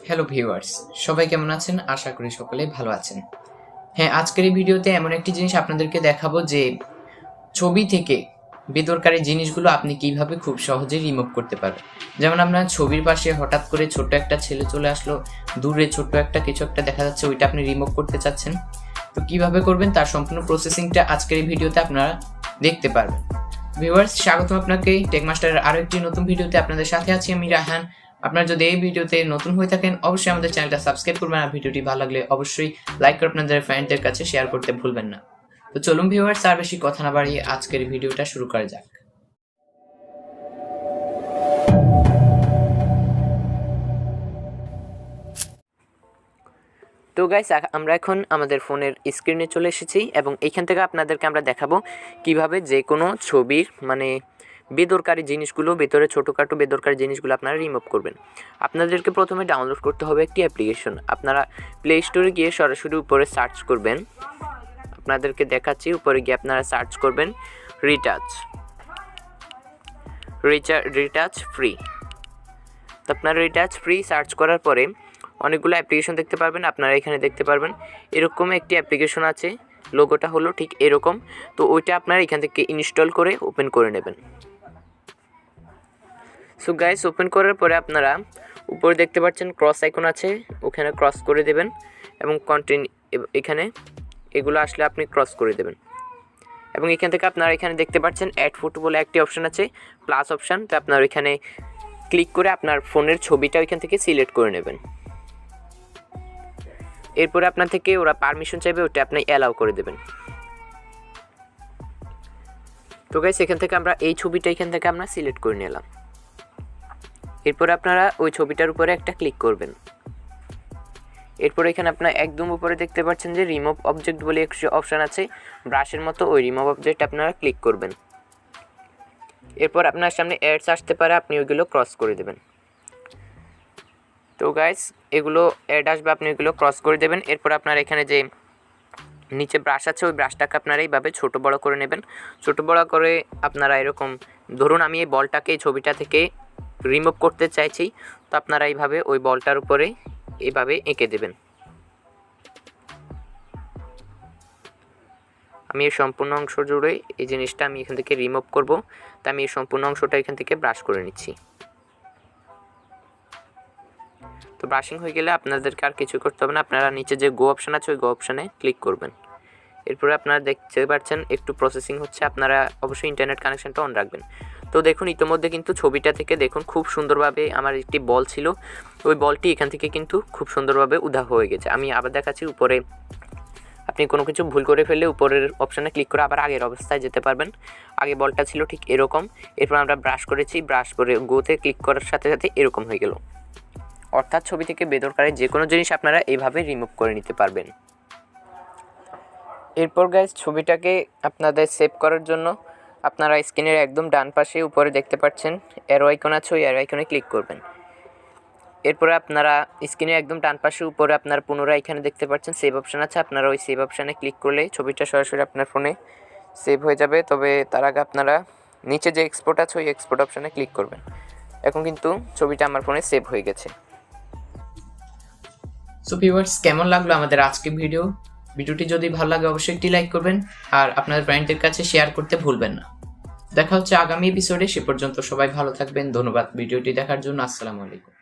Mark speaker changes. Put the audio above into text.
Speaker 1: Hello viewers, সবাই কেমন আছেন? আশা করি সকলে ভালো আছেন। হ্যাঁ, আজকের এই ভিডিওতে এমন একটি জিনিস আপনাদেরকে দেখাবো যে ছবি থেকে বেদরকারি জিনিসগুলো আপনি কিভাবে খুব সহজে রিমুভ করতে পারবেন। যেমন আপনার ছবির পাশে হঠাৎ করে ছোট্ট একটা ছেলে চলে আসলো, দূরে ছোট্ট একটা কিছু একটা দেখা যাচ্ছে, ওইটা আপনি রিমুভ করতে চাচ্ছেন। তো কিভাবে করবেন তার সম্পূর্ণ প্রসেসিংটা আজকের এই ভিডিওতে আপনারা দেখতে পারবেন। ভিউয়ার্স, স্বাগতম আপনাকে টেকমাস্টারের আরও একটি নতুন ভিডিওতে। আপনাদের সাথে আছি আমি রায়হান। আপনারা যদি এই ভিডিওতে নতুন হয়ে থাকেন অবশ্যই আমাদের চ্যানেলটা সাবস্ক্রাইব করবেন, আর ভিডিওটি ভালো লাগলে অবশ্যই লাইক করে আপনাদের ফ্রেন্ডদের কাছে শেয়ার করতে ভুলবেন না। তো চলুন ভিউয়ার্স, আর বেশি কথা না বাড়িয়ে আজকের ভিডিওটা শুরু করা যাক। তো গাইস, আমরা এখন আমাদের ফোনের স্ক্রিনে চলে এসেছি এবং এইখান থেকে আপনাদেরকে আমরা দেখাবো কিভাবে যে কোনো ছবির বেদরকারি জিনিসগুলো, ভেতরে ছোটোখাটো বেদরকারি জিনিসগুলো আপনারা রিমুভ করবেন। আপনাদেরকে প্রথমে ডাউনলোড করতে হবে একটি অ্যাপ্লিকেশন। আপনারা প্লে স্টোরে গিয়ে সরাসরি উপরে সার্চ করবেন। আপনাদেরকে দেখাচ্ছি, উপরে গিয়ে আপনারা সার্চ করবেন রিটাচ ফ্রি। তো আপনারা রিটাচ ফ্রি সার্চ করার পরে অনেকগুলো অ্যাপ্লিকেশন দেখতে পারবেন। আপনারা এখানে দেখতে পারবেন এরকম একটি অ্যাপ্লিকেশন আছে, লোগোটা হলো ঠিক এরকম। তো ওইটা আপনারা এখান থেকে ইনস্টল করে ওপেন করে নেবেন। সো গাইস, ওপেন করার পরে আপনারা উপরে দেখতে পাচ্ছেন ক্রস আইকন আছে, ওখানে ক্রস করে দেবেন এবং এখানে এগুলো আসলে আপনি ক্রস করে দেবেন। এবং এখান থেকে আপনারা এখানে দেখতে পাচ্ছেন অ্যাড ফটো বলে একটি অপশান আছে, প্লাস অপশান। তো আপনারা এখানে ক্লিক করে আপনার ফোনের ছবিটা ওইখান থেকে সিলেক্ট করে নেবেন। এরপরে আপনার থেকে ওরা পারমিশন চাইবে, ওটা আপনি অ্যালাউ করে দেবেন। তো গাইস, এখান থেকে আমরা এই ছবিটা এখান থেকে আমরা সিলেক্ট করে নিলাম। এরপরে আপনারা ওই ছবিটার উপরে একটা ক্লিক করবেন। এরপরে এখানে আপনার একদম উপরে দেখতে পাচ্ছেন যে রিমুভ অবজেক্ট বলে একটি অপশান আছে, ব্রাশের মতো। ওই রিমুভ অবজেক্ট আপনারা ক্লিক করবেন। এরপর আপনার সামনে অ্যাডস আসতে পারে, আপনি ওইগুলো ক্রস করে দেবেন। তো গাইস, এগুলো অ্যাড আসবে, আপনি ওইগুলো ক্রস করে দেবেন। এরপর আপনার এখানে যে নিচে ব্রাশ আছে, ওই ব্রাশটাকে আপনারা এইভাবে ছোটো বড়ো করে নেবেন। ছোটো বড়ো করে আপনারা এরকম, ধরুন আমি এই বলটাকে এই ছবিটা থেকে রিমুভ করতে চাইছি, তো আপনারা এইভাবে ওই বলটার উপরে এইভাবে এঁকে দেবেন। আমি এই সম্পূর্ণ অংশ জুড়ে এই জিনিসটা আমি এখান থেকে রিমুভ করব, তো আমি এই সম্পূর্ণ অংশটা এখান থেকে ব্রাশ করে নিচ্ছি। তো ব্রাশিং হয়ে গেলে আপনাদেরকে আর কিছু করতে হবে না, আপনারা নিচে যে গো অপশান আছে ওই গো অপশানে ক্লিক করবেন। এরপরে আপনারা দেখতে পাচ্ছেন একটু প্রসেসিং হচ্ছে, আপনারা অবশ্যই ইন্টারনেট কানেকশানটা অন রাখবেন। তো দেখুন, ইতিমধ্যে কিন্তু ছবিটা থেকে দেখুন খুব সুন্দরভাবে আমার একটি বল ছিল, ওই বলটি এখান থেকে কিন্তু খুব সুন্দরভাবে উধাও হয়ে গেছে। আমি আবার দেখাচ্ছি, উপরে আপনি কোনো কিছু ভুল করে ফেললে উপরের অপশানে ক্লিক করে আবার আগের অবস্থায় যেতে পারবেন। আগে বলটা ছিল ঠিক এরকম, এরপর আমরা ব্রাশ করেছি, ব্রাশ করে গোতে ক্লিক করার সাথে সাথে এরকম হয়ে গেল। অর্থাৎ ছবি থেকে বেদরকারি যে কোনো জিনিস আপনারা এইভাবে রিমুভ করে নিতে পারবেন। এরপর গাইস, ছবিটাকে আপনাদের সেভ করার জন্য আপনারা স্ক্রিনের একদম ডান পাশে উপরে দেখতে পাচ্ছেন অ্যারো আইকন আছে, ওই অ্যারো আইকনে ক্লিক করবেন। এরপরে আপনারা স্ক্রিনের একদম ডান পাশে উপরে আপনারা পুনরায় এখানে দেখতে পাচ্ছেন সেভ অপশান আছে, আপনারা ওই সেভ অপশানে ক্লিক করলে ছবিটা সরাসরি আপনার ফোনে সেভ হয়ে যাবে। তবে তার আগে আপনারা নিচে যে এক্সপোর্ট আছে ওই এক্সপোর্ট অপশানে ক্লিক করবেন। এখন কিন্তু ছবিটা আমার ফোনে সেভ হয়ে গেছে। সো ভিউয়ার্স, কেমন লাগলো আমাদের আজকের ভিডিওটি যদি ভালো লাগে অবশ্যই একটি লাইক করবেন, আর আপনাদের ফ্রেন্ডদের কাছে শেয়ার করতে ভুলবেন না। দেখা হচ্ছে আগামী এপিসোডে, সে পর্যন্ত সবাই ভালো থাকবেন। ধন্যবাদ ভিডিওটি দেখার জন্য। আসসালামু আলাইকুম।